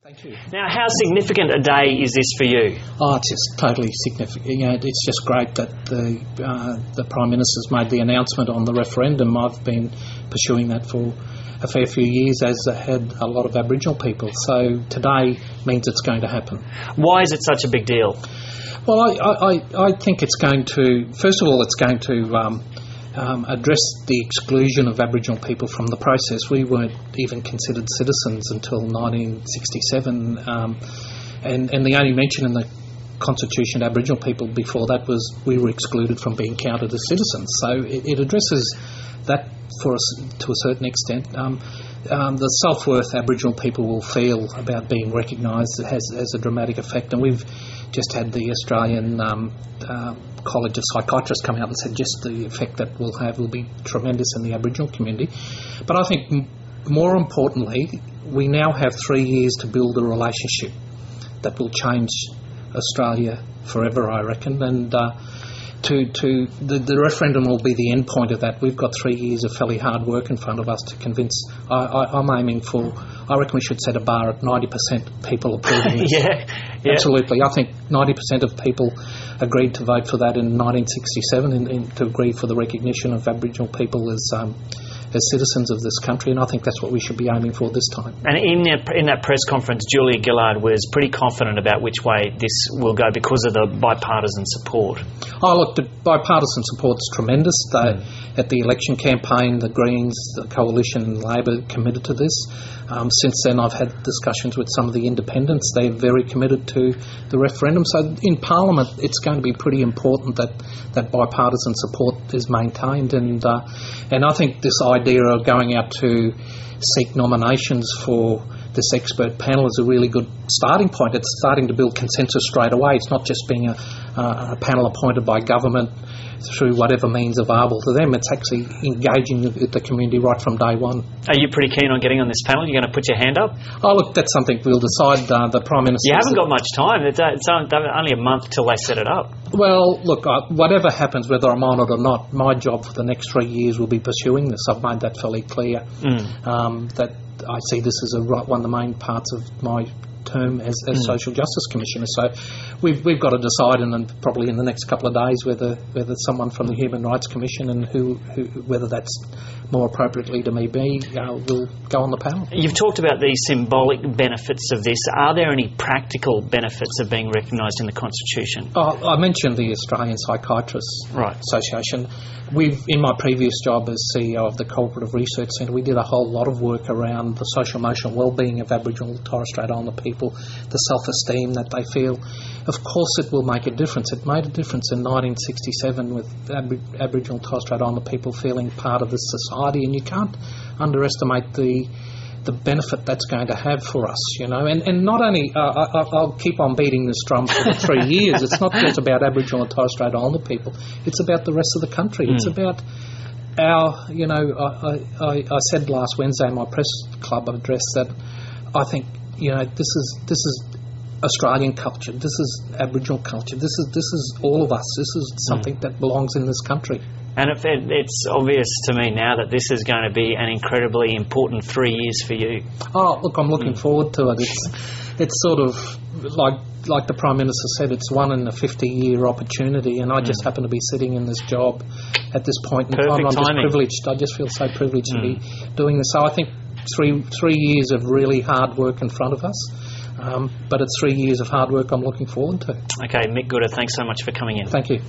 Thank you. Now, how significant a day is this for you? Oh, it's just totally significant. It's just great that the Prime Minister's made the announcement on the referendum. I've been pursuing that for a fair few years, as had a lot of Aboriginal people. So today means it's going to happen. Why is it such a big deal? Well, I think it's going to, first of all, it's going to address the exclusion of Aboriginal people from the process. We weren't even considered citizens until 1967, and the only mention in the Constitution of Aboriginal people before that was we were excluded from being counted as citizens. So it addresses that for us to a certain extent. The self-worth Aboriginal people will feel about being recognised has a dramatic effect, and we've just had the Australian College of Psychiatrists come out and said just the effect that we'll have will be tremendous in the Aboriginal community. But I think more importantly, we now have 3 years to build a relationship that will change Australia forever, I reckon, and the referendum will be the end point of that. We've got 3 years of fairly hard work in front of us to convince. I'm aiming for, I reckon we should set a bar at 90% people approving this. Yeah. Absolutely. I think 90% of people agreed to vote for that in 1967 and to agree for the recognition of Aboriginal people as citizens of this country, and I think that's what we should be aiming for this time. And in that press conference, Julia Gillard was pretty confident about which way this will go because of the bipartisan support. Oh, look, the bipartisan support's tremendous. At the election campaign, the Greens, the Coalition and Labor committed to this. Since then, I've had discussions with some of the independents. They're very committed to the referendum. So in Parliament, it's going to be pretty important that bipartisan support is maintained. And I think this idea of going out to seek nominations for this expert panel is a really good starting point. It's starting to build consensus straight away. It's not just being a panel appointed by government through whatever means available to them. It's actually engaging with the community right from day one. Are you pretty keen on getting on this panel? You're going to put your hand up? Oh, look, that's something we'll decide. The Prime Minister... You haven't got much time. It's only a month till they set it up. Well, look, whatever happens, whether I'm on it or not, my job for the next 3 years will be pursuing this. I've made that fairly clear, that I see this as one of the main parts of my term as Social Justice Commissioner. So we've got to decide, and then probably in the next couple of days, whether someone from the Human Rights Commission and whether that's more appropriately to me will go on the panel. You've talked about the symbolic benefits of this. Are there any practical benefits of being recognised in the Constitution? I mentioned the Australian Psychiatrists Association. In my previous job as CEO of the Cooperative Research Centre, we did a whole lot of work around the social-emotional well-being of Aboriginal and Torres Strait Islander people, the self-esteem that they feel. Of course it will make a difference. It made a difference in 1967 with Aboriginal and Torres Strait Islander people feeling part of this society, and you can't underestimate the benefit that's going to have for us, you know. And not only, I'll keep on beating this drum for 3 years, it's not just about Aboriginal and Torres Strait Islander people, it's about the rest of the country. It's about our, you know, I said last Wednesday in my press club address that I think, you know, this is Australian culture, this is Aboriginal culture, this is all of us, this is something that belongs in this country. And it's obvious to me now that this is going to be an incredibly important 3 years for you. Oh, look, I'm looking forward to it. It's sort of like the Prime Minister said, it's one in a 50-year opportunity, and I just happen to be sitting in this job at this point in time. I'm just privileged. I just feel so privileged to be doing this. So I think three years of really hard work in front of us. But it's 3 years of hard work I'm looking forward to. Okay, Mick Gooda, thanks so much for coming in. Thank you.